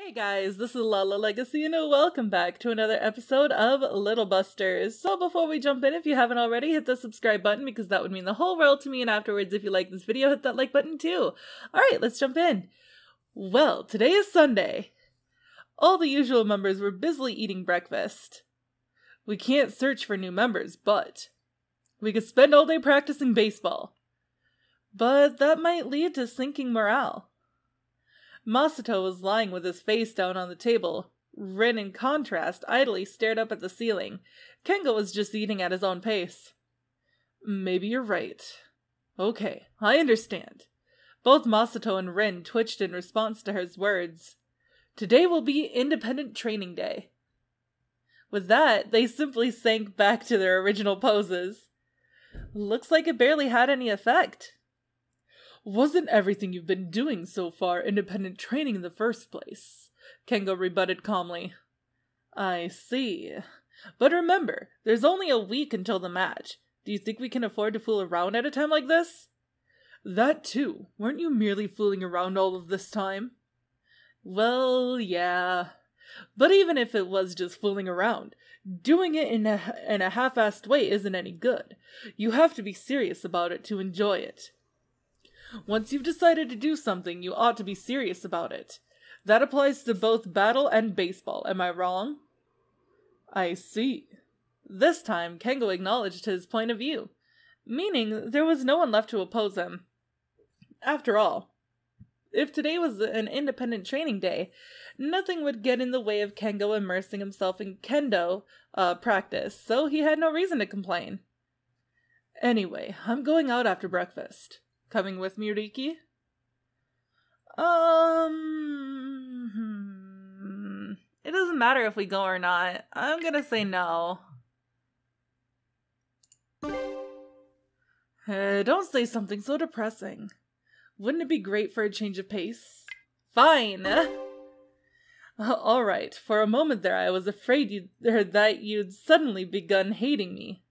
Hey guys, this is Lala Legacy and welcome back to another episode of Little Busters. So before we jump in, if you haven't already, hit the subscribe button because that would mean the whole world to me, and afterwards, if you like this video, hit that like button too. Alright, let's jump in. Well, today is Sunday. All the usual members were busily eating breakfast. We can't search for new members, but we could spend all day practicing baseball. But that might lead to sinking morale. Masato was lying with his face down on the table. Rin, in contrast, idly stared up at the ceiling. Kengo was just eating at his own pace. Maybe you're right. Okay, I understand. Both Masato and Rin twitched in response to his words. Today will be Independent Training Day. With that, they simply sank back to their original poses. Looks like it barely had any effect. Wasn't everything you've been doing so far independent training in the first place? Kengo rebutted calmly. I see. But remember, there's only a week until the match. Do you think we can afford to fool around at a time like this? That too. Weren't you merely fooling around all of this time? Well, yeah. But even if it was just fooling around, doing it in a half-assed way isn't any good. You have to be serious about it to enjoy it. Once you've decided to do something, you ought to be serious about it. That applies to both battle and baseball, am I wrong? I see. This time, Kengo acknowledged his point of view, meaning there was no one left to oppose him. After all, if today was an independent training day, nothing would get in the way of Kengo immersing himself in kendo practice, so he had no reason to complain. Anyway, I'm going out after breakfast. Coming with me, Riki? It doesn't matter if we go or not. I'm gonna say no. Don't say something so depressing. Wouldn't it be great for a change of pace? Fine! Alright, for a moment there I was afraid that you'd suddenly begun hating me.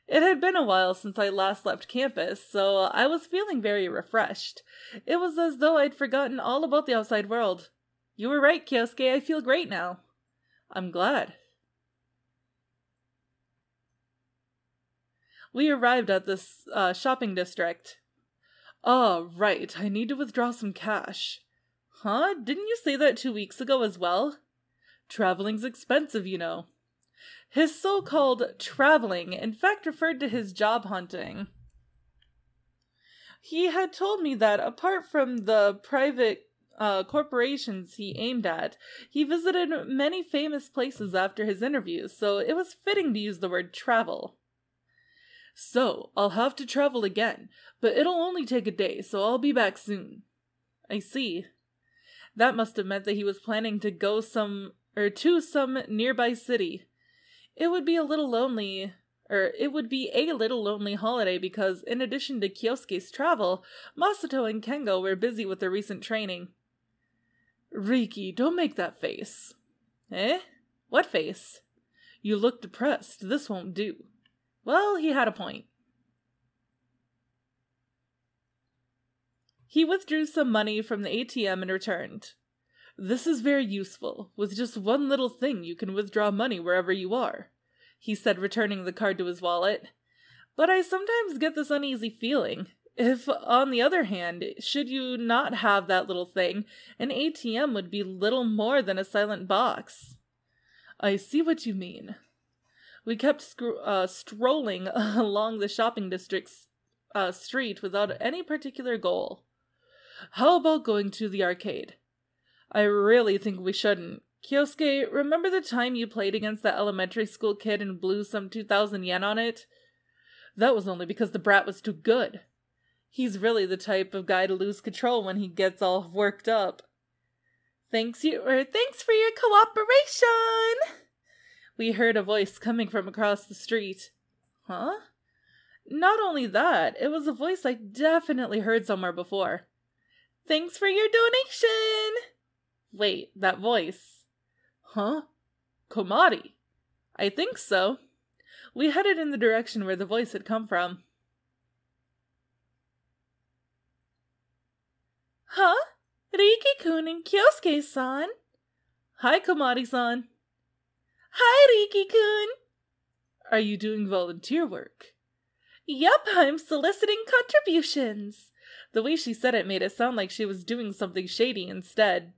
It had been a while since I last left campus, so I was feeling very refreshed. It was as though I'd forgotten all about the outside world. You were right, Kyosuke, I feel great now. I'm glad. We arrived at this shopping district. Oh, right, I need to withdraw some cash. Huh? Didn't you say that 2 weeks ago as well? Traveling's expensive, you know. His so-called traveling, in fact, referred to his job hunting. He had told me that apart from the private corporations he aimed at, he visited many famous places after his interviews, so it was fitting to use the word travel. So, I'll have to travel again, but it'll only take a day, so I'll be back soon. I see. That must have meant that he was planning to go to some nearby city. It would be a little lonely holiday because, in addition to Kyosuke's travel, Masato and Kengo were busy with their recent training. Riki, don't make that face. Eh? What face? You look depressed. This won't do. Well, he had a point. He withdrew some money from the ATM and returned. This is very useful. With just one little thing, you can withdraw money wherever you are, he said, returning the card to his wallet. But I sometimes get this uneasy feeling. If, on the other hand, should you not have that little thing, an ATM would be little more than a silent box. I see what you mean. We kept strolling along the shopping district's street without any particular goal. How about going to the arcade? I really think we shouldn't. Kyosuke, remember the time you played against that elementary school kid and blew some 2,000 yen on it? That was only because the brat was too good. He's really the type of guy to lose control when he gets all worked up. Thanks for your cooperation! We heard a voice coming from across the street. Huh? Not only that, it was a voice I definitely heard somewhere before. Thanks for your donation! Wait, that voice. Huh? Komari? I think so. We headed in the direction where the voice had come from. Huh? Riki-kun and Kyosuke-san. Hi, Komari-san. Hi, Riki-kun. Are you doing volunteer work? Yep, I'm soliciting contributions. The way she said it made it sound like she was doing something shady instead.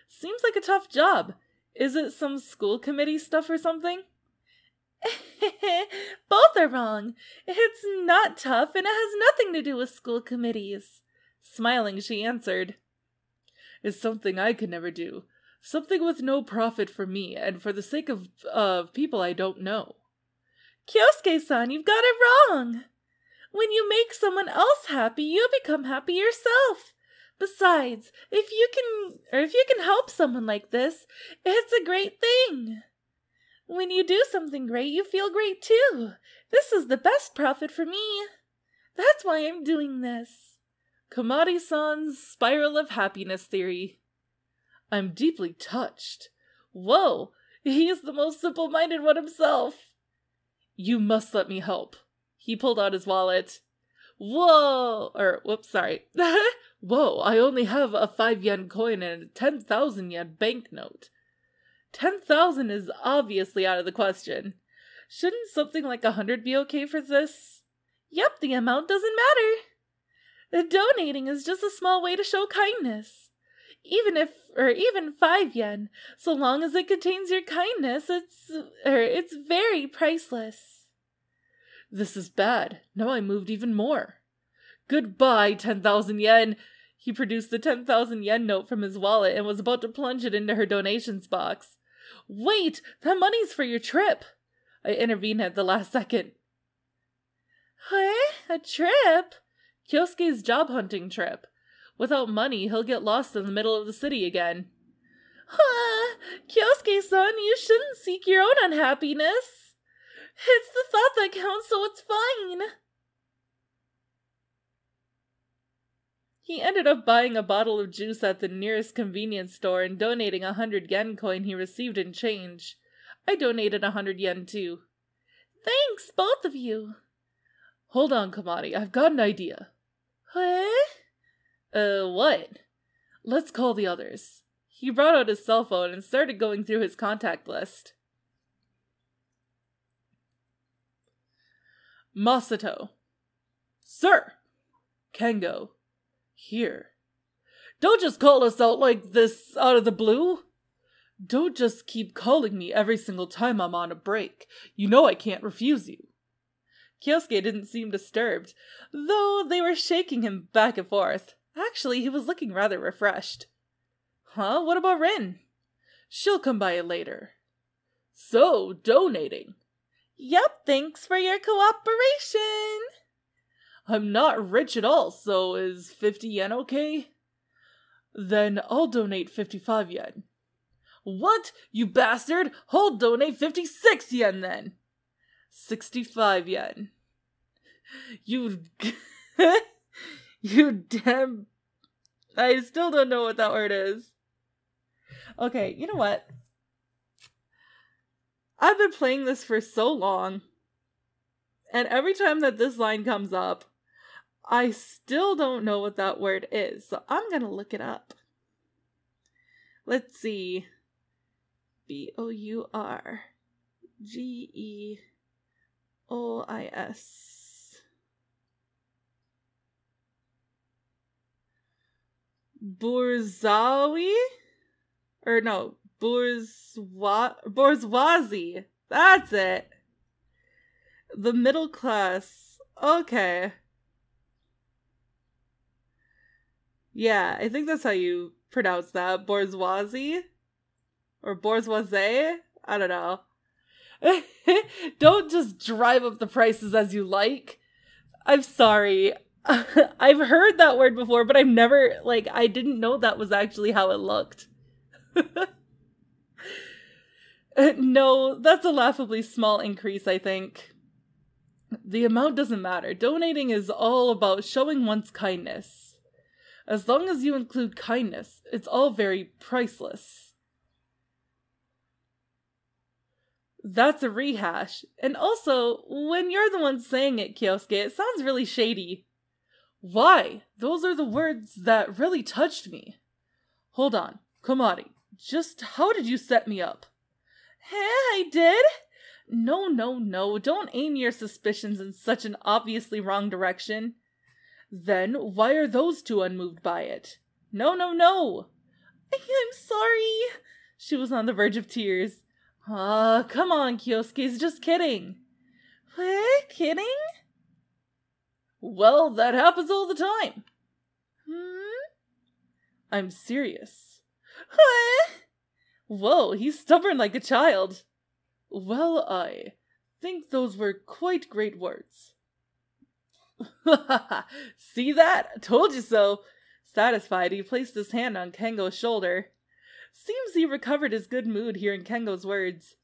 Seems like a tough job. Is it some school committee stuff or something? Both are wrong. It's not tough and it has nothing to do with school committees. Smiling, she answered. It's something I could never do. Something with no profit for me and for the sake of people I don't know. Kyosuke-san, you've got it wrong. When you make someone else happy, you become happy yourself. Besides, if you can help someone like this, it's a great thing. When you do something great, you feel great too. This is the best profit for me. That's why I'm doing this. Komari-san's spiral of happiness theory. I'm deeply touched. Whoa, he is the most simple-minded one himself. You must let me help. He pulled out his wallet. Whoa, sorry. Whoa, I only have a 5-yen coin and a 10,000 yen banknote. 10,000 is obviously out of the question. Shouldn't something like 100 be okay for this? Yep, the amount doesn't matter. Donating is just a small way to show kindness. Even 5 yen, so long as it contains your kindness, it's very priceless. This is bad. Now I moved even more. Goodbye, 10,000 yen. He produced the 10,000 yen note from his wallet and was about to plunge it into her donations box. Wait, that money's for your trip. I intervened at the last second. Huh? A trip? Kyosuke's job hunting trip. Without money, he'll get lost in the middle of the city again. Huh? Kyosuke-san, you shouldn't seek your own unhappiness. It's the thought that counts, so it's fine. He ended up buying a bottle of juice at the nearest convenience store and donating 100 yen coin he received in change. I donated 100 yen too. Thanks, both of you. Hold on, Komari, I've got an idea. Huh? What? Let's call the others. He brought out his cell phone and started going through his contact list. Masato. Sir. Kengo. Here. Don't just call us out like this out of the blue. Don't just keep calling me every single time I'm on a break. You know I can't refuse you. Kyosuke didn't seem disturbed, though they were shaking him back and forth. Actually, he was looking rather refreshed. Huh? What about Rin? She'll come by later. So, donating. Yep, thanks for your cooperation. I'm not rich at all, so is 50 yen okay? Then I'll donate 55 yen. What? You bastard! I'll donate 56 yen then! 65 yen. You... you damn... I still don't know what that word is. Okay, you know what? I've been playing this for so long, and every time that this line comes up, I still don't know what that word is, so I'm gonna look it up. Let's see. B-O-U-R-G-E-O-I-S. Bourgeoisie? Or no, bourgeoisie. That's it. The middle class. Okay. Yeah, I think that's how you pronounce that. Bourgeoisie? Or bourgeoisie? I don't know. Don't just drive up the prices as you like. I'm sorry. I've heard that word before, but I've never, I didn't know that was actually how it looked. No, that's a laughably small increase, I think. The amount doesn't matter. Donating is all about showing one's kindness. As long as you include kindness, it's all very priceless. That's a rehash. And also, when you're the one saying it, Kyosuke, it sounds really shady. Why? Those are the words that really touched me. Hold on, Komari, just how did you set me up? Hey, I did? No, don't aim your suspicions in such an obviously wrong direction. Then why are those two unmoved by it? No. I'm sorry. She was on the verge of tears. Come on, Kyosuke's just kidding. What? Kidding? Well, that happens all the time. I'm serious. What? Whoa, he's stubborn like a child. Well, I think those were quite great words. See that? Told you so. Satisfied, he placed his hand on Kengo's shoulder. Seems he recovered his good mood hearing Kengo's words.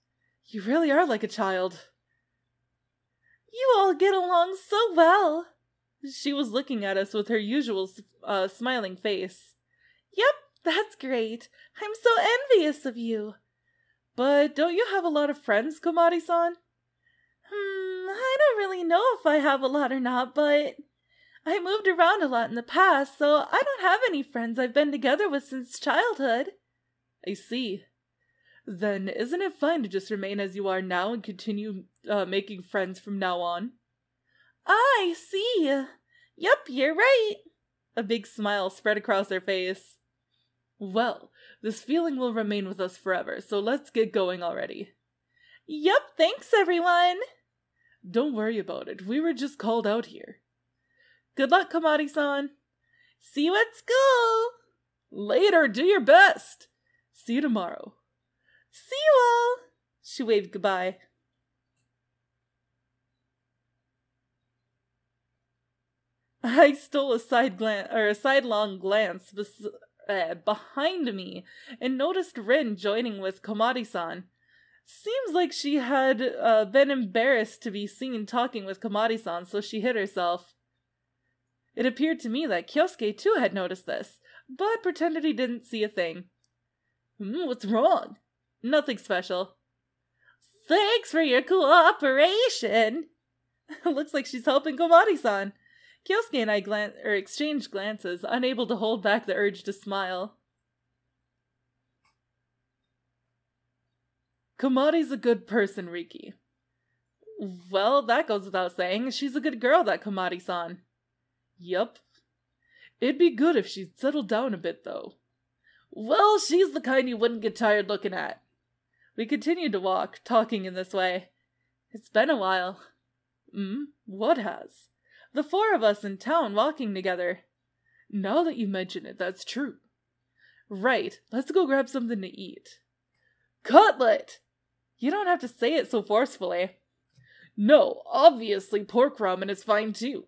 You really are like a child. You all get along so well. She was looking at us with her usual smiling face. Yep, that's great. I'm so envious of you. But don't you have a lot of friends, Komari-san? I don't really know if I have a lot or not, but I moved around a lot in the past, so I don't have any friends I've been together with since childhood. I see. Then isn't it fine to just remain as you are now and continue making friends from now on? I see. Yep, you're right. A big smile spread across her face. Well, this feeling will remain with us forever, so let's get going already. Yep, thanks everyone. Don't worry about it, we were just called out here. Good luck, Komari-san. See you at school. Later, do your best. See you tomorrow. See you all. She waved goodbye. I stole a sidelong glance behind me and noticed Rin joining with Komari-san. Seems like she had been embarrassed to be seen talking with Komari-san, so she hid herself. It appeared to me that Kyosuke too had noticed this, but pretended he didn't see a thing. What's wrong? Nothing special. Thanks for your cooperation. Looks like she's helping Komari-san. Kyosuke and I exchanged glances, unable to hold back the urge to smile. Komari's a good person, Riki. Well, that goes without saying. She's a good girl, that Komari-san. Yup. It'd be good if she'd settle down a bit, though. Well, she's the kind you wouldn't get tired looking at. We continued to walk, talking in this way. It's been a while. What has? The four of us in town walking together. Now that you mention it, that's true. Right, let's go grab something to eat. Cutlet! You don't have to say it so forcefully. No, obviously pork ramen is fine too.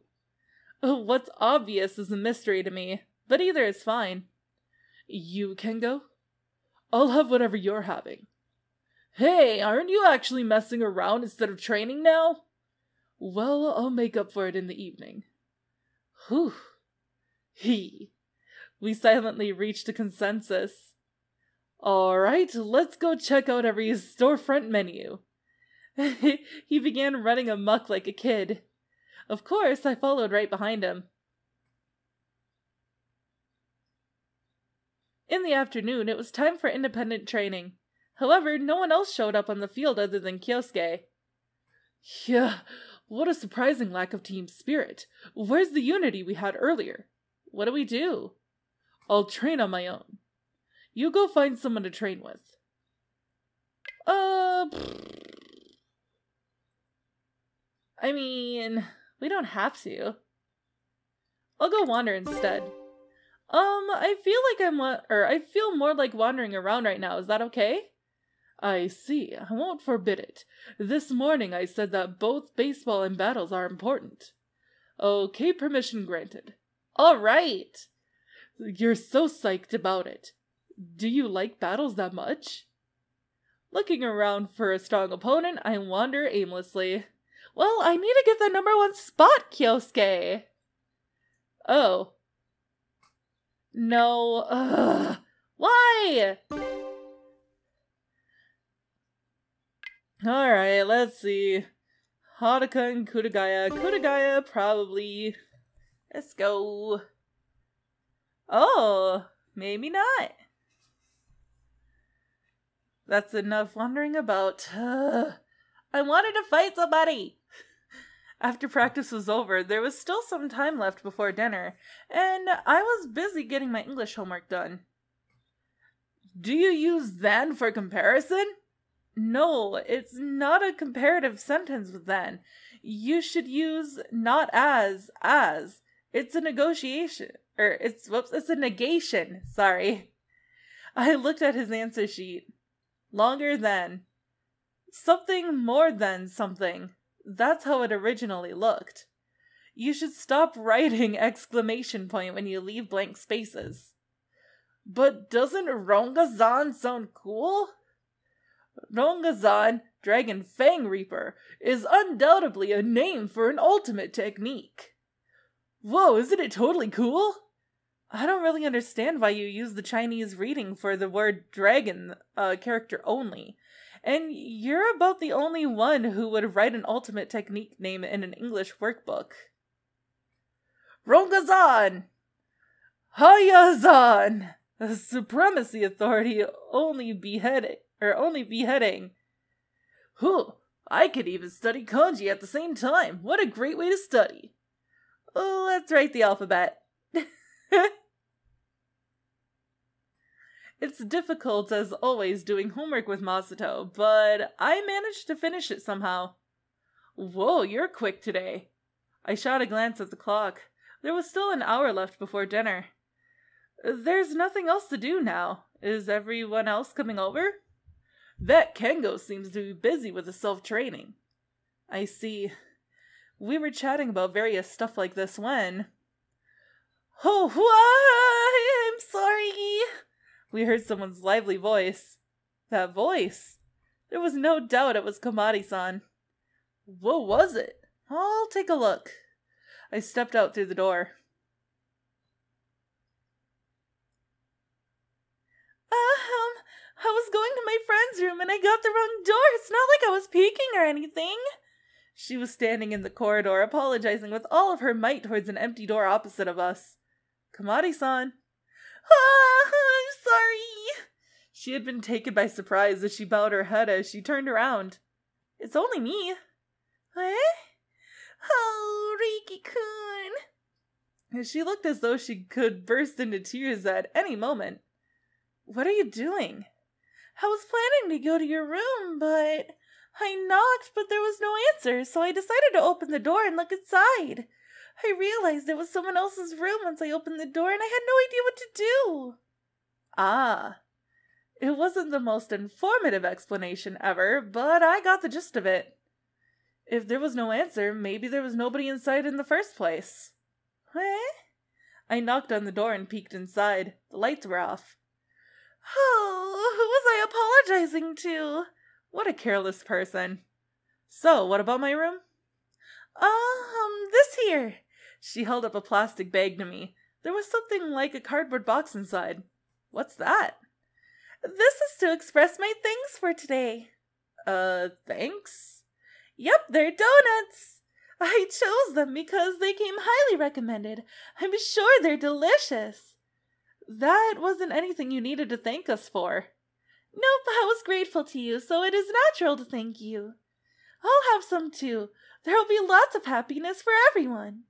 What's obvious is a mystery to me, but either is fine. You can go? I'll have whatever you're having. Hey, aren't you actually messing around instead of training now? Well, I'll make up for it in the evening. Whew. We silently reached a consensus. Alright, let's go check out every storefront menu. He began running amok like a kid. Of course, I followed right behind him. In the afternoon, it was time for independent training. However, no one else showed up on the field other than Kyosuke. Yeah, what a surprising lack of team spirit. Where's the unity we had earlier? What do we do? I'll train on my own. You go find someone to train with. I mean, we don't have to. I'll go wander instead. I feel more like wandering around right now. Is that okay? I see. I won't forbid it. This morning I said that both baseball and battles are important. Okay, permission granted. All right. You're so psyched about it. Do you like battles that much? Looking around for a strong opponent, I wander aimlessly. Well, I need to get the #1 spot, Kyosuke. Oh. No. Why? Alright, let's see. Hadouken and Kudagaya. Kudagaya, probably. Let's go. Oh, maybe not. That's enough wandering about. I wanted to fight somebody! After practice was over, there was still some time left before dinner, and I was busy getting my English homework done. Do you use than for comparison? No, it's not a comparative sentence with than. You should use not as. It's a negotiation. It's a negation, sorry. I looked at his answer sheet. Longer than. Something more than something. That's how it originally looked. You should stop writing exclamation point when you leave blank spaces. But doesn't Rongazan sound cool? Rongazan, Dragon Fang Reaper, is undoubtedly a name for an ultimate technique. Whoa, isn't it totally cool? I don't really understand why you use the Chinese reading for the word dragon character only. And you're about the only one who would write an ultimate technique name in an English workbook. Rongazan! Hayazan! The supremacy authority only beheading. Whew, I could even study kanji at the same time. What a great way to study. Oh, let's write the alphabet. It's difficult as always doing homework with Masato, but I managed to finish it somehow. Whoa, you're quick today. I shot a glance at the clock. There was still an hour left before dinner. There's nothing else to do now. Is everyone else coming over? That Kengo seems to be busy with the self-training. I see. We were chatting about various stuff like this when... Oh, why? I'm sorry. We heard someone's lively voice. That voice? There was no doubt it was Komari-san. What was it? I'll take a look. I stepped out through the door. I was going to my friend's room and I got the wrong door. It's not like I was peeking or anything. She was standing in the corridor, apologizing with all of her might towards an empty door opposite of us. Komari-san. I'm sorry. She had been taken by surprise as she bowed her head as she turned around. It's only me. Eh? Oh, Riki-kun. She looked as though she could burst into tears at any moment. What are you doing? I was planning to go to your room, but I knocked, but there was no answer, so I decided to open the door and look inside. I realized it was someone else's room once I opened the door, and I had no idea what to do. Ah. It wasn't the most informative explanation ever, but I got the gist of it. If there was no answer, maybe there was nobody inside in the first place. Eh? I knocked on the door and peeked inside. The lights were off. Oh, who was I apologizing to? What a careless person. So, what about my room? This here. She held up a plastic bag to me. There was something like a cardboard box inside. What's that? This is to express my thanks for today. Thanks? Yep, they're donuts. I chose them because they came highly recommended. I'm sure they're delicious. That wasn't anything you needed to thank us for. Nope, I was grateful to you, so it is natural to thank you. I'll have some too. There'll be lots of happiness for everyone.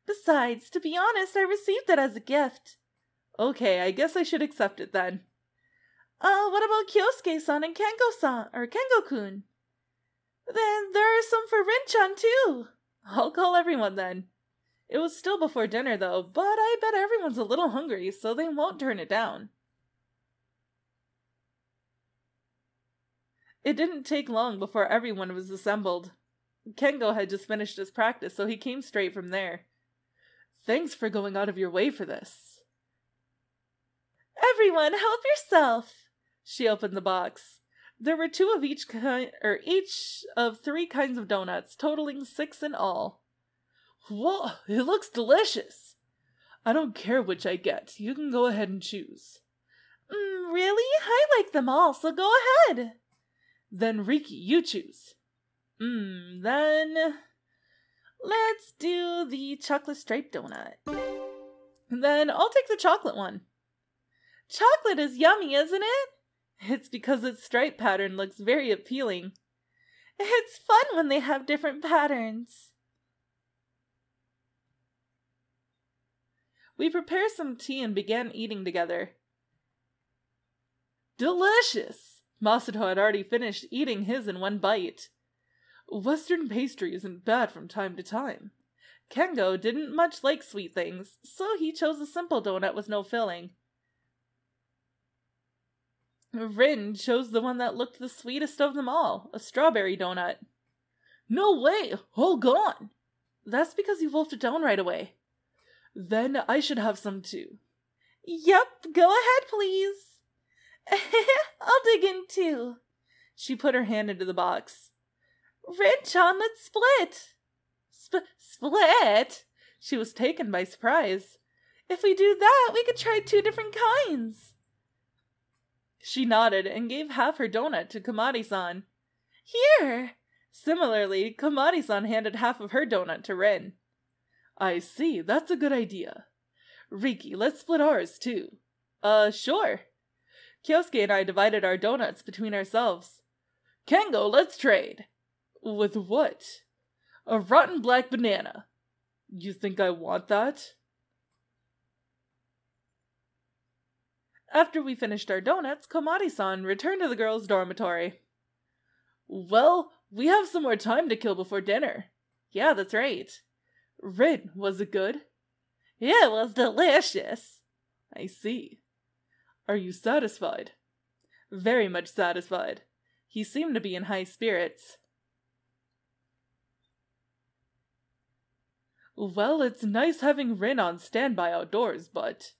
Besides, to be honest, I received it as a gift. Okay, I guess I should accept it then. What about Kyosuke-san and Kengo-kun? Then there are some for Rin-chan too. I'll call everyone then. It was still before dinner though, but I bet everyone's a little hungry, so they won't turn it down. It didn't take long before everyone was assembled. Kengo had just finished his practice, so he came straight from there. Thanks for going out of your way for this. Everyone, help yourself! She opened the box. There were two of each of 3 kinds of donuts, totaling 6 in all. Whoa, it looks delicious! I don't care which I get. You can go ahead and choose. Really? I like them all, so go ahead. Then Riki, you choose. Then... let's do the chocolate striped donut. Then I'll take the chocolate one. Chocolate is yummy, isn't it? It's because its stripe pattern looks very appealing. It's fun when they have different patterns. We prepared some tea and began eating together. Delicious! Masato had already finished eating his in one bite. Western pastry isn't bad from time to time. Kengo didn't much like sweet things, so he chose a simple donut with no filling. Rin chose the one that looked the sweetest of them all, a strawberry donut. No way! All gone! That's because you wolfed it down right away. Then I should have some too. Yep, go ahead, please. I'll dig in too. She put her hand into the box. Rin-chan, let's split. Split? She was taken by surprise. If we do that, we could try 2 different kinds. She nodded and gave half her donut to Komari-san. Here! Similarly, Komari-san handed half of her donut to Rin. I see, that's a good idea. Riki, let's split ours too. Sure. Kyosuke and I divided our donuts between ourselves. Kengo, let's trade. With what? A rotten black banana. You think I want that? After we finished our donuts, Komari-san returned to the girls' dormitory. Well, we have some more time to kill before dinner. Yeah, that's right. Rin, was it good? Yeah, it was delicious. I see. Are you satisfied? Very much satisfied. He seemed to be in high spirits. Well, it's nice having Rin on standby outdoors, but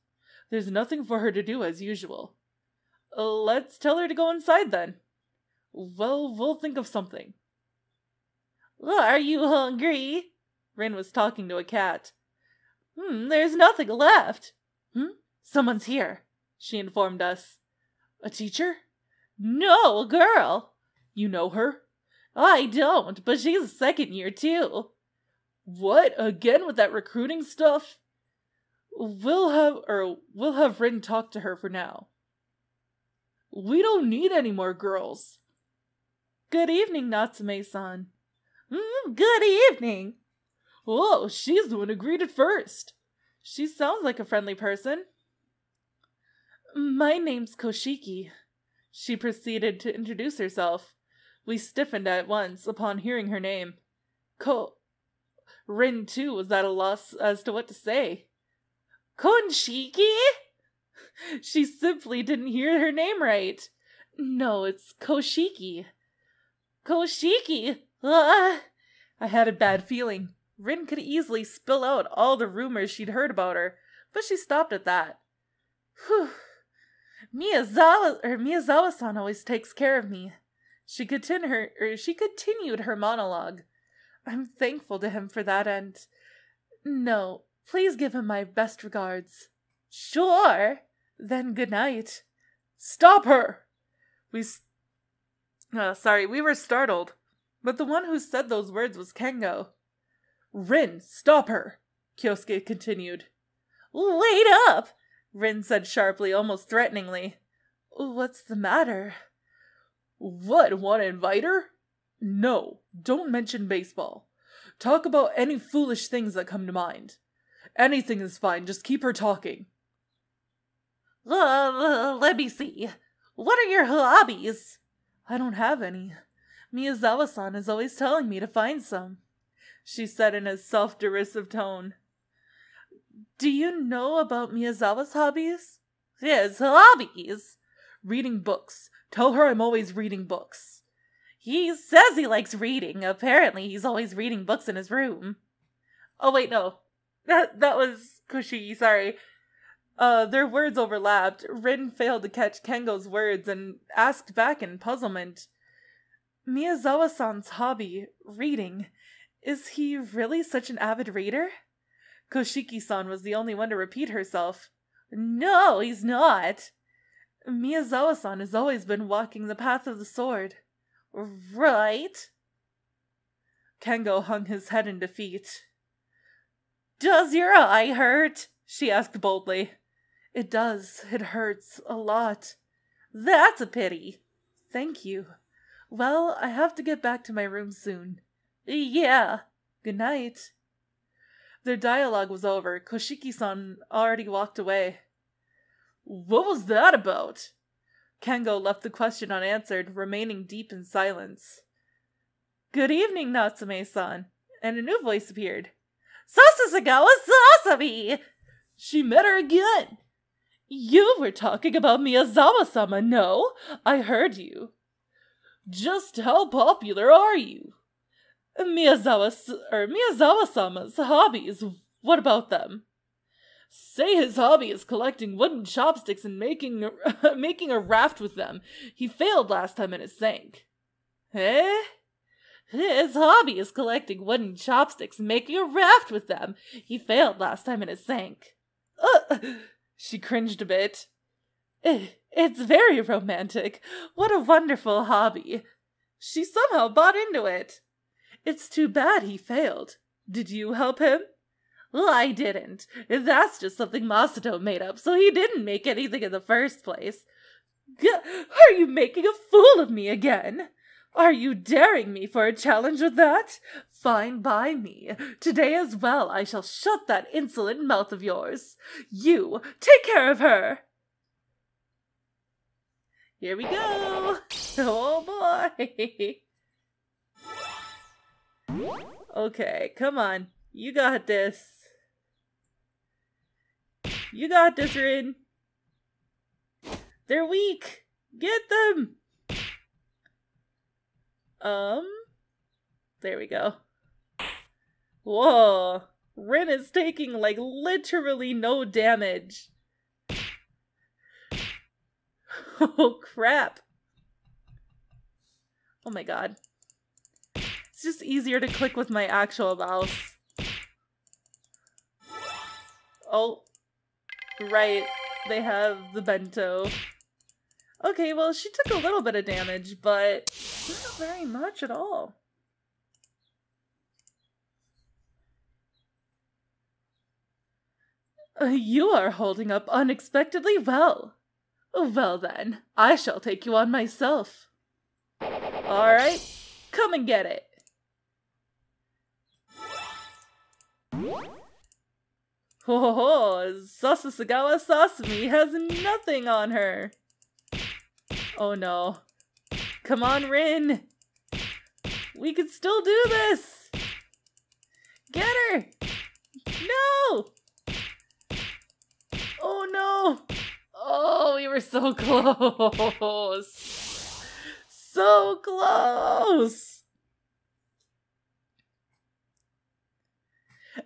there's nothing for her to do as usual. Let's tell her to go inside then. Well, we'll think of something. Are you hungry? Rin was talking to a cat. There's nothing left. Someone's here, she informed us. A teacher? No, a girl. You know her? I don't, but she's a second year too. What? Again with that recruiting stuff? We'll have Rin talk to her for now. We don't need any more girls. Good evening, Natsume-san. Good evening. Oh, she's the one who greeted first. She sounds like a friendly person. My name's Koshiki. She proceeded to introduce herself. We stiffened at once upon hearing her name. Rin, too, was at a loss as to what to say. Konshiki? She simply didn't hear her name right. No, it's Koshiki. Koshiki? I had a bad feeling. Rin could easily spill out all the rumors she'd heard about her, but she stopped at that. Whew. Miyazawa-san always takes care of me. She continued her monologue. I'm thankful to him for that, and no, please give him my best regards. Sure. Then good night. Stop her! We were startled, but the one who said those words was Kengo. Rin, stop her! Kyosuke continued. Wait up! Rin said sharply, almost threateningly. What's the matter? What, want to invite her? No, don't mention baseball. Talk about any foolish things that come to mind. Anything is fine, just keep her talking. Let me see. What are your hobbies? I don't have any. Miyazawa-san is always telling me to find some, she said in a self-derisive tone. Do you know about Miyazawa's hobbies? His hobbies? Reading books. Tell her I'm always reading books. He says he likes reading. Apparently he's always reading books in his room. Oh wait, no. That was Koshiki, sorry. Their words overlapped. Rin failed to catch Kengo's words and asked back in puzzlement. Miyazawa-san's hobby, reading. Is he really such an avid reader? Koshiki-san was the only one to repeat herself. No, he's not. Miyazawa-san has always been walking the path of the sword. Right? Kengo hung his head in defeat. Does your eye hurt? She asked boldly. It does. It hurts a lot. That's a pity. Thank you. Well, I have to get back to my room soon. Yeah. Good night. Their dialogue was over. Koshiki-san already walked away. What was that about? Kengo left the question unanswered, remaining deep in silence. Good evening, Natsume-san. And a new voice appeared. Sasasugawa Sasami! She met her again. You were talking about Miyazawa-sama, no? I heard you. Just how popular are you? Miyazawa-sama's hobbies, what about them? Say his hobby is collecting wooden chopsticks and making a raft with them. He failed last time and it sank. Eh? His hobby is collecting wooden chopsticks and making a raft with them. He failed last time and it sank. She cringed a bit. It's very romantic. What a wonderful hobby. She somehow bought into it. It's too bad he failed. Did you help him? Well, I didn't. That's just something Masato made up, so he didn't make anything in the first place. Are you making a fool of me again? Are you daring me for a challenge with that? Fine by me. Today as well I shall shut that insolent mouth of yours. You, take care of her. Here we go. Oh boy. Okay, come on. You got this. You got this, Rin. They're weak. Get them. There we go. Whoa. Rin is taking, like, literally no damage. Oh, crap. Oh my god. It's just easier to click with my actual mouse. Oh. Right. They have the bento. Okay, well, she took a little bit of damage, but not very much at all. You are holding up unexpectedly well. Well then, I shall take you on myself. Alright, come and get it. Oh, Sasasugawa Sasami has nothing on her. Oh no. Come on, Rin. We can still do this. Get her. No. Oh no. Oh, we were so close. So close.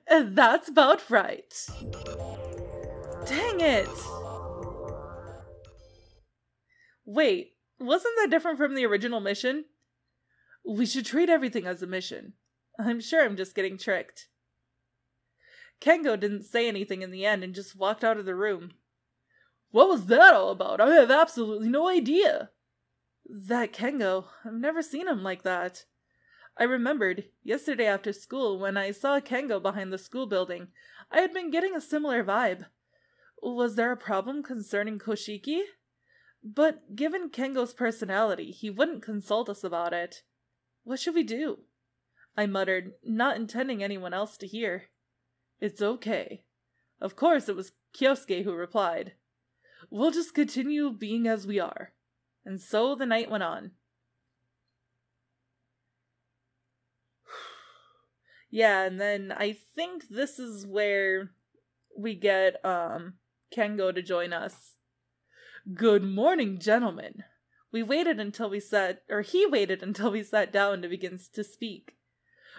That's about right. Dang it. Wait, wasn't that different from the original mission? We should treat everything as a mission. I'm sure I'm just getting tricked. Kengo didn't say anything in the end and just walked out of the room. What was that all about? I have absolutely no idea. That Kengo, I've never seen him like that. I remembered, yesterday after school, when I saw Kengo behind the school building, I had been getting a similar vibe. Was there a problem concerning Koshiki? But given Kengo's personality, he wouldn't consult us about it. What should we do? I muttered, not intending anyone else to hear. It's okay. Of course, it was Kyosuke who replied. We'll just continue being as we are. And so the night went on. Yeah, and then I think this is where we get Kengo to join us. Good morning, gentlemen. He waited until we sat down to begin to speak.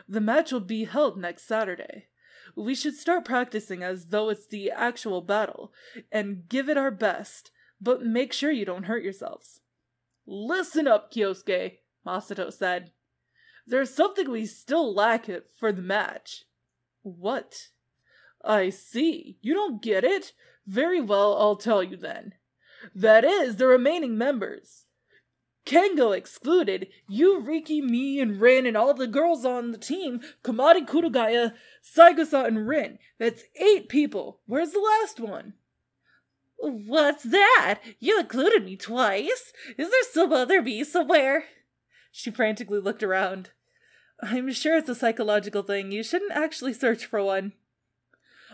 The match will be held next Saturday. We should start practicing as though it's the actual battle, and give it our best, but make sure you don't hurt yourselves. Listen up, Kyosuke, Masato said. There's something we still lack for the match. What? I see. You don't get it? Very well, I'll tell you then. That is, the remaining members. Kengo excluded, you, Riki, me, and Rin, and all the girls on the team, Komari, Kurogaya, Saigusa, and Rin. That's 8 people. Where's the last one? What's that? You included me twice. Is there some other me somewhere? She frantically looked around. I'm sure it's a psychological thing. You shouldn't actually search for one.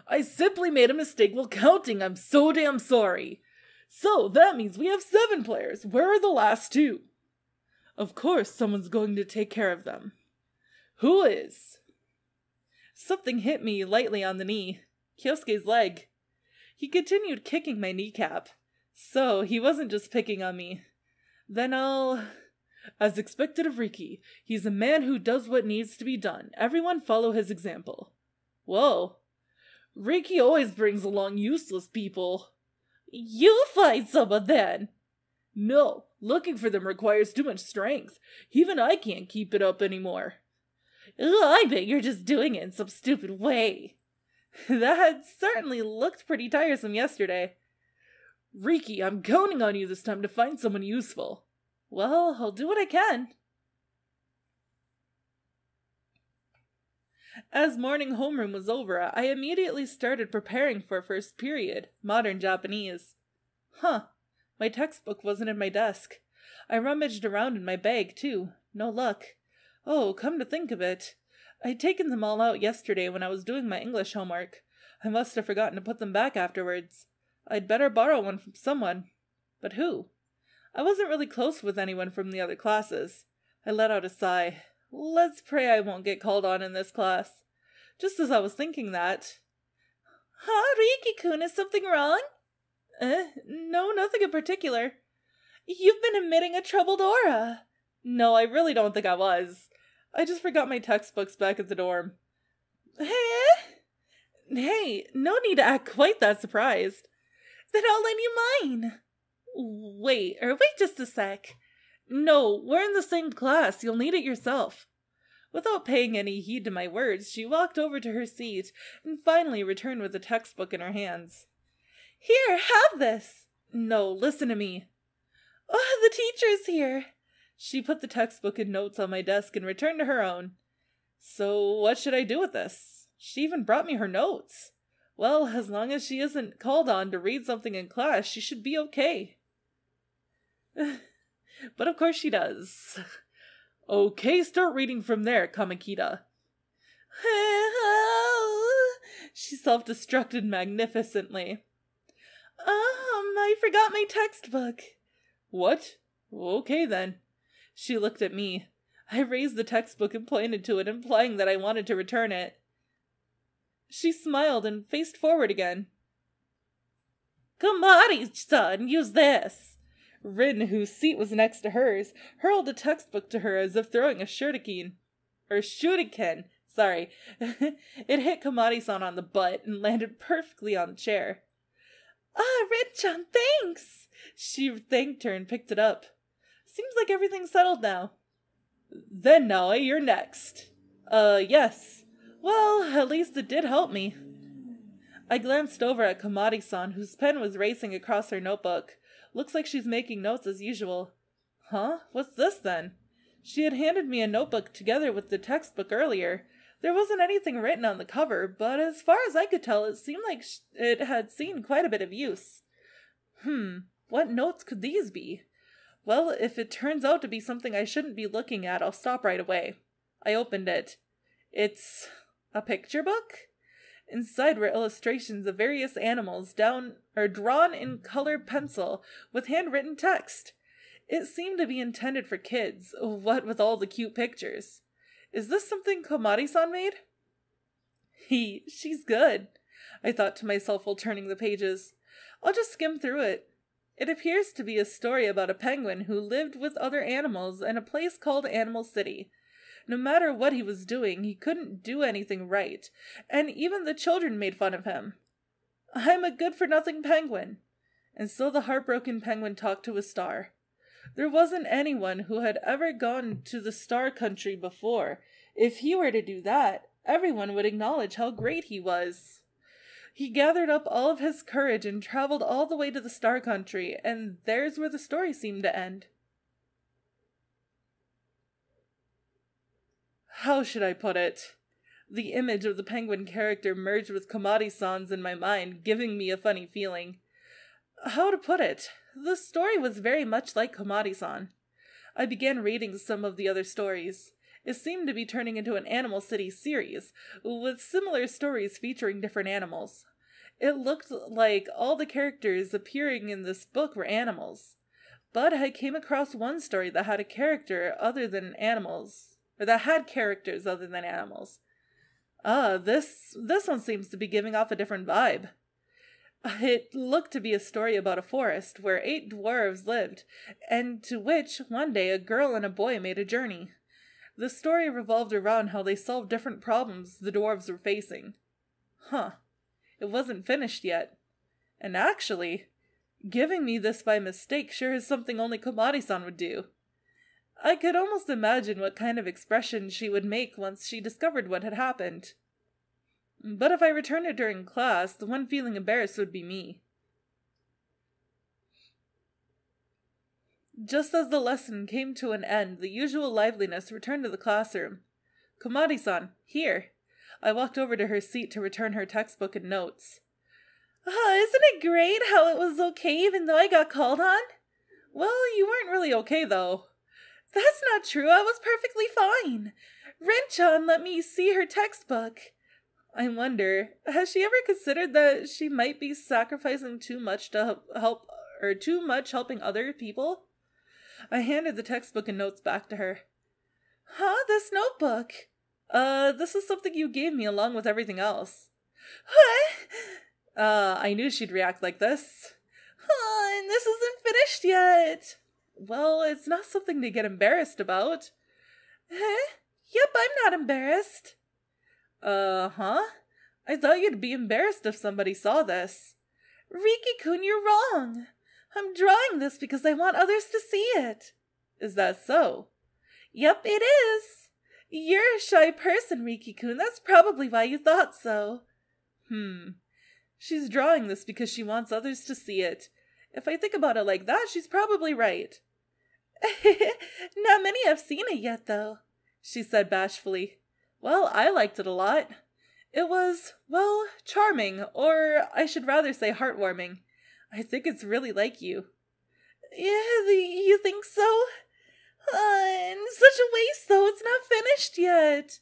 I simply made a mistake while counting. I'm so damn sorry. So that means we have 7 players. Where are the last 2? Of course, someone's going to take care of them. Who is? Something hit me lightly on the knee. Kyosuke's leg. He continued kicking my kneecap. So, he wasn't just picking on me. Then As expected of Riki, he's a man who does what needs to be done. Everyone follow his example. Whoa. Riki always brings along useless people. You find someone then. No, looking for them requires too much strength. Even I can't keep it up anymore. I bet you're just doing it in some stupid way. That certainly looked pretty tiresome yesterday. Riki, I'm counting on you this time to find someone useful. Well, I'll do what I can. As morning homeroom was over, I immediately started preparing for first period, modern Japanese. My textbook wasn't in my desk. I rummaged around in my bag, too. No luck. Oh, come to think of it, I'd taken them all out yesterday when I was doing my English homework. I must have forgotten to put them back afterwards. I'd better borrow one from someone. But who? I wasn't really close with anyone from the other classes. I let out a sigh. Let's pray I won't get called on in this class. Just as I was thinking that... Riki-kun, is something wrong? No, nothing in particular. You've been emitting a troubled aura. No, I really don't think I was. I just forgot my textbooks back at the dorm. Hey, no need to act quite that surprised. Then I'll lend you mine. Wait just a sec. No, we're in the same class. You'll need it yourself. Without paying any heed to my words, she walked over to her seat and finally returned with the textbook in her hands. Here, have this. No, listen to me. Oh, the teacher's here. She put the textbook and notes on my desk and returned to her own. So what should I do with this? She even brought me her notes. Well, as long as she isn't called on to read something in class, she should be okay. But of course she does. Okay, start reading from there, Kamakita. She self-destructed magnificently. I forgot my textbook. What? Okay then. She looked at me. I raised the textbook and pointed to it, implying that I wanted to return it. She smiled and faced forward again. Komari-san, use this. Rin, whose seat was next to hers, hurled a textbook to her as if throwing a shuriken. Sorry. It hit Komari-san on the butt and landed perfectly on the chair. Rin-chan, thanks! She thanked her and picked it up. Seems like everything's settled now. Then, Naoi, you're next. Yes. Well, at least it did help me. I glanced over at Komari-san, whose pen was racing across her notebook. Looks like she's making notes as usual. Huh? What's this then? She had handed me a notebook together with the textbook earlier. There wasn't anything written on the cover, but as far as I could tell, it seemed like it had seen quite a bit of use. What notes could these be? Well, if it turns out to be something I shouldn't be looking at, I'll stop right away. I opened it. It's a picture book? Inside were illustrations of various animals drawn in colored pencil with handwritten text. It seemed to be intended for kids, what with all the cute pictures. Is this something Komari-san made? She's good, I thought to myself while turning the pages. I'll just skim through it. It appears to be a story about a penguin who lived with other animals in a place called Animal City. No matter what he was doing, he couldn't do anything right, and even the children made fun of him. I'm a good-for-nothing penguin. And so the heartbroken penguin talked to a star. There wasn't anyone who had ever gone to the star country before. If he were to do that, everyone would acknowledge how great he was. He gathered up all of his courage and traveled all the way to the star country, and there's where the story seemed to end. How should I put it? The image of the penguin character merged with Komari-san's in my mind, giving me a funny feeling. How to put it? The story was very much like Komari-san. I began reading some of the other stories. It seemed to be turning into an Animal City series, with similar stories featuring different animals. It looked like all the characters appearing in this book were animals. But I came across one story that had a character other than animals, or that had characters other than animals. This one seems to be giving off a different vibe. It looked to be a story about a forest where 8 dwarves lived, and to which one day a girl and a boy made a journey. The story revolved around how they solved different problems the dwarves were facing. It wasn't finished yet. And actually, giving me this by mistake sure is something only Komari-san would do. I could almost imagine what kind of expression she would make once she discovered what had happened. But if I returned it during class, the one feeling embarrassed would be me. Just as the lesson came to an end, the usual liveliness returned to the classroom. Komari-san, here. I walked over to her seat to return her textbook and notes. Isn't it great how it was okay even though I got called on? Well, you weren't really okay, though. That's not true. I was perfectly fine. Ren-chan let me see her textbook. I wonder, has she ever considered that she might be sacrificing too much to help, or too much helping other people? I handed the textbook and notes back to her. This notebook? This is something you gave me along with everything else. What? I knew she'd react like this. And this isn't finished yet. Well, it's not something to get embarrassed about. Yep, I'm not embarrassed. I thought you'd be embarrassed if somebody saw this. Riki-kun, you're wrong. I'm drawing this because I want others to see it. Is that so? Yep, it is. You're a shy person, Riki-kun. That's probably why you thought so. She's drawing this because she wants others to see it. If I think about it like that, she's probably right. Not many have seen it yet, though, she said bashfully. Well, I liked it a lot. It was, well, charming, or I should rather say heartwarming. I think it's really like you. Yeah, you think so? Such a waste, though. It's not finished yet.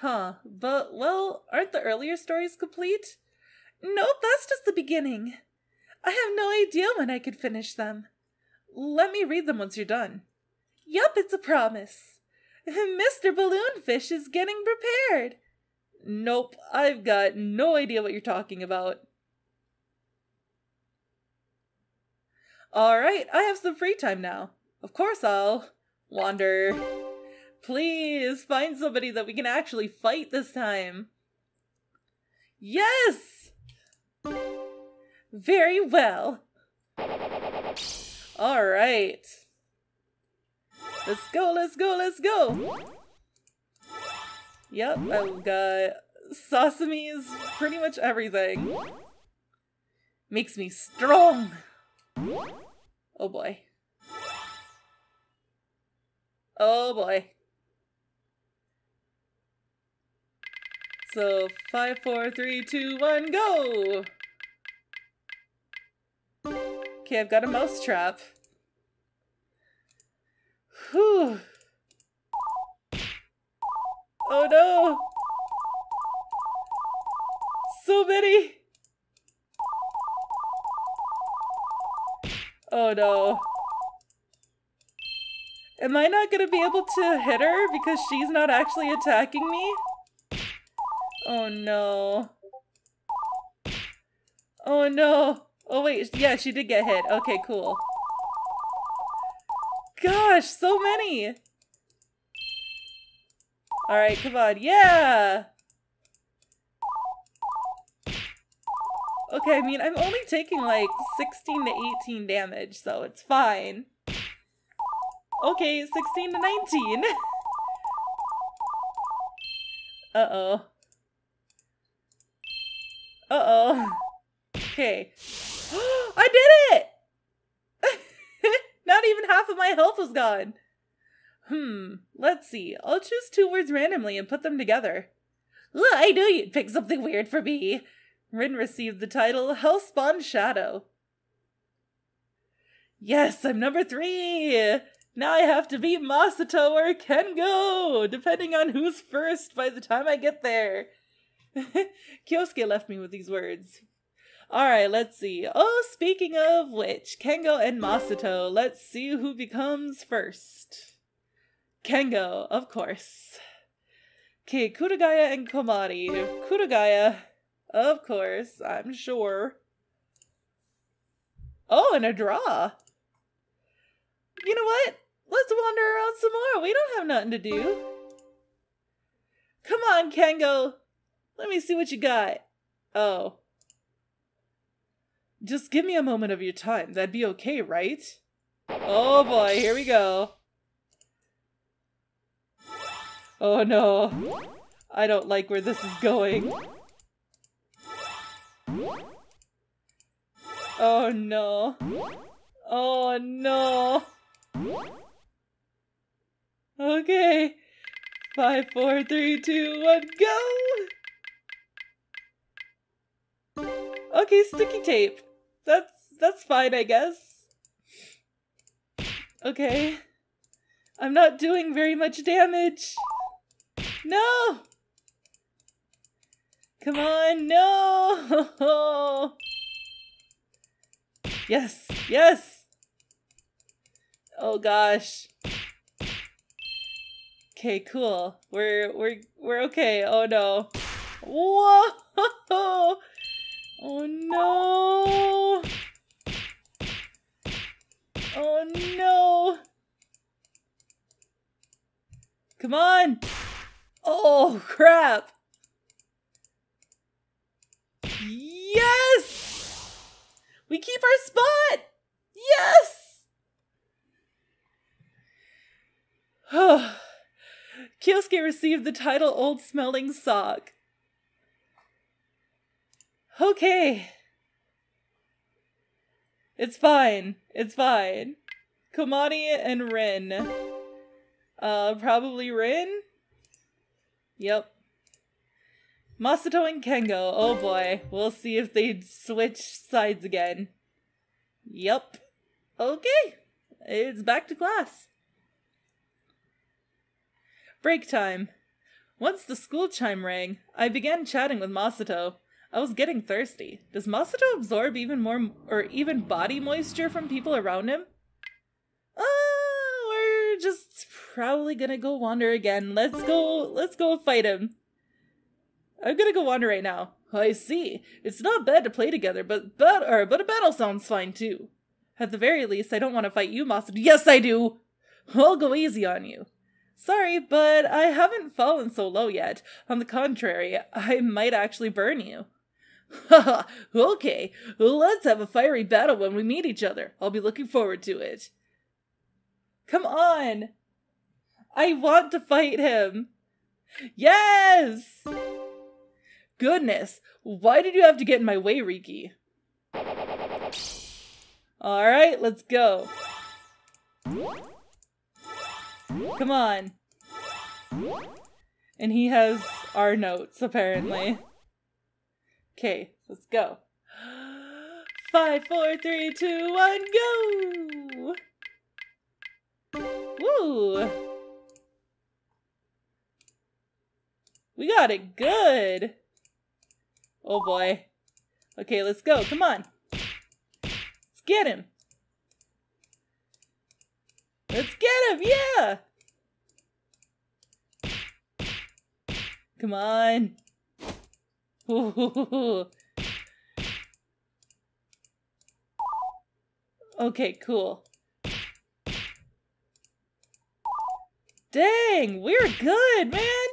But, well, aren't the earlier stories complete? Nope, that's just the beginning. I have no idea when I could finish them. Let me read them once you're done. Yup, it's a promise. Mr. Balloonfish is getting prepared. Nope, I've got no idea what you're talking about. Alright, I have some free time now. Of course I'll wander. Please, find somebody that we can actually fight this time. Yes! Very well. Alright. Let's go, let's go, let's go! Yep, I've got Sasame's pretty much everything. Makes me strong! Oh boy. Oh boy. So, 5, 4, 3, 2, 1, go! Okay, I've got a mousetrap. Whew. Oh no! So many! Oh no. Am I not gonna be able to hit her because she's not actually attacking me? Oh no. Oh no. Oh wait, yeah, she did get hit. Okay, cool. Gosh, so many! Alright, come on. Yeah! Okay, I mean, I'm only taking like 16 to 18 damage, so it's fine. Okay, 16 to 19. Uh-oh. Uh-oh. Okay. I did it! Not even half of my health was gone. Let's see. I'll choose 2 words randomly and put them together. I knew you'd pick something weird for me. Rin received the title Hellspawn Shadow. Yes, I'm number 3! Now I have to beat Masato or Kengo, depending on who's first by the time I get there. Kyosuke left me with these words. Alright, let's see. Oh, speaking of which, Kengo and Masato. Let's see who becomes first. Kengo, of course. Okay, Kuragaya and Komari. Kuragaya, of course, I'm sure. Oh, and a draw. You know what? Let's wander around some more. We don't have nothing to do. Come on, Kengo. Let me see what you got. Oh. Just give me a moment of your time. That'd be okay, right? Oh boy, here we go. Oh no. I don't like where this is going. Oh no. Oh no. Okay. 5, 4, 3, 2, 1, go! Okay, sticky tape. That's fine, I guess. Okay. I'm not doing very much damage. No! Come on, no! Yes, yes! Oh gosh. Okay, cool. We're okay. Oh no. Whoa! Oh no! Oh no! Come on! Oh crap! Yes! We keep our spot! Yes! Kyosuke received the title Old Smelling Sock. Okay. It's fine. It's fine. Komari and Rin. Probably Rin? Yep. Masato and Kengo. Oh boy. We'll see if they switch sides again. Yep. Okay. It's back to class. Break time. Once the school chime rang, I began chatting with Masato. I was getting thirsty. Does Masato absorb even more or even body moisture from people around him? We're just probably gonna go wander again. Let's go fight him. I'm gonna go wander right now. I see. It's not bad to play together, but a battle sounds fine too. At the very least, I don't want to fight you, Masato. Yes, I do! I'll go easy on you. Sorry, but I haven't fallen so low yet. On the contrary, I might actually burn you. Haha, okay. Let's have a fiery battle when we meet each other. I'll be looking forward to it. Come on! I want to fight him! Yes! Goodness, why did you have to get in my way, Riki? Alright, let's go. Come on. And he has our notes, apparently. Okay, let's go. 5, 4, 3, 2, 1, go! Woo! We got it good! Oh boy. Okay, let's go. Come on. Let's get him. Let's get him! Yeah! Come on. Ooh. Okay, cool. Dang, we're good, man!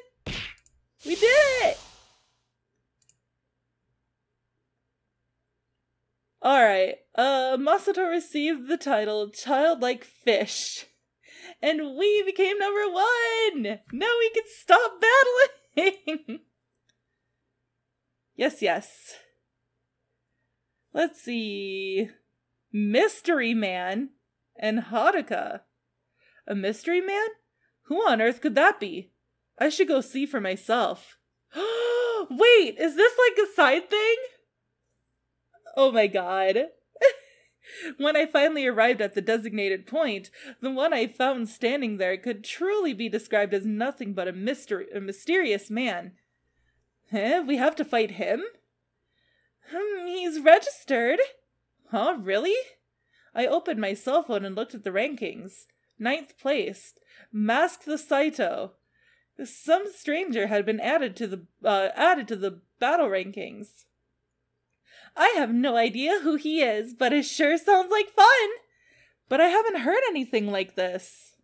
We did it! Alright, Masato received the title Childlike Fish. And we became number 1! Now we can stop battling! Yes. Let's see. Mystery Man and Haruka. A mystery man? Who on earth could that be? I should go see for myself. Wait, is this like a side thing? Oh my god. When I finally arrived at the designated point, the one I found standing there could truly be described as nothing but a mysterious man. We have to fight him? He's registered. Huh, really? I opened my cell phone and looked at the rankings. 9th place. Mask the Saito. Some stranger had been added to the battle rankings. I have no idea who he is, but it sure sounds like fun. But I haven't heard anything like this.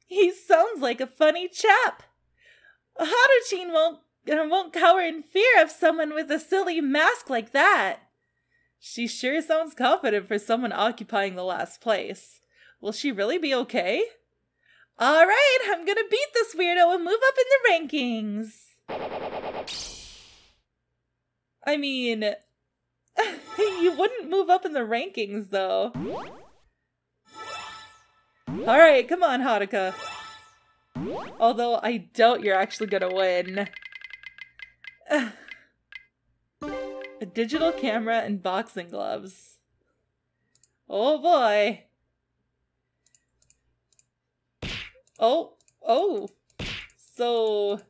He sounds like a funny chap. Haruchin won't cower in fear of someone with a silly mask like that. She sure sounds confident for someone occupying the last place. Will she really be okay? Alright, I'm gonna beat this weirdo and move up in the rankings. I mean, you wouldn't move up in the rankings, though. Alright, come on, Haruka. Although I doubt you're actually gonna win. A digital camera and boxing gloves. Oh boy. Oh. So...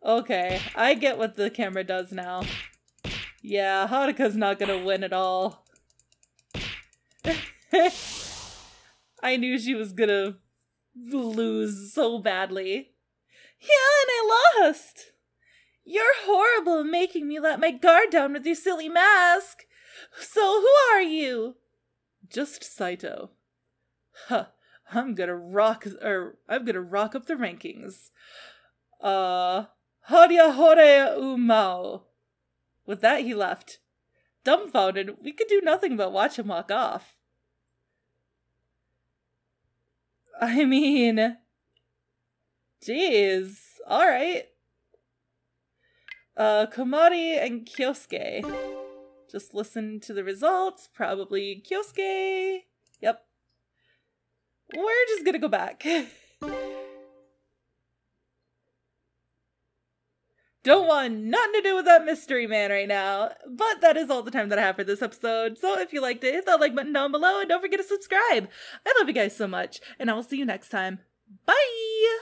Okay, I get what the camera does now. Yeah, Haruka's not gonna win at all. I knew she was gonna lose so badly. Yeah, and I lost! You're horrible at making me let my guard down with your silly mask! So who are you? Just Saito. Huh, I'm gonna rock up the rankings. Haria Hore Umao. With that, he left. Dumbfounded, we could do nothing but watch him walk off. I mean... Jeez. Alright. Komari and Kyosuke. Just listen to the results. Probably Kyosuke. Yep. We're just gonna go back. Don't want nothing to do with that mystery man right now. But that is all the time that I have for this episode. So if you liked it, hit that like button down below and don't forget to subscribe. I love you guys so much, and I will see you next time. Bye!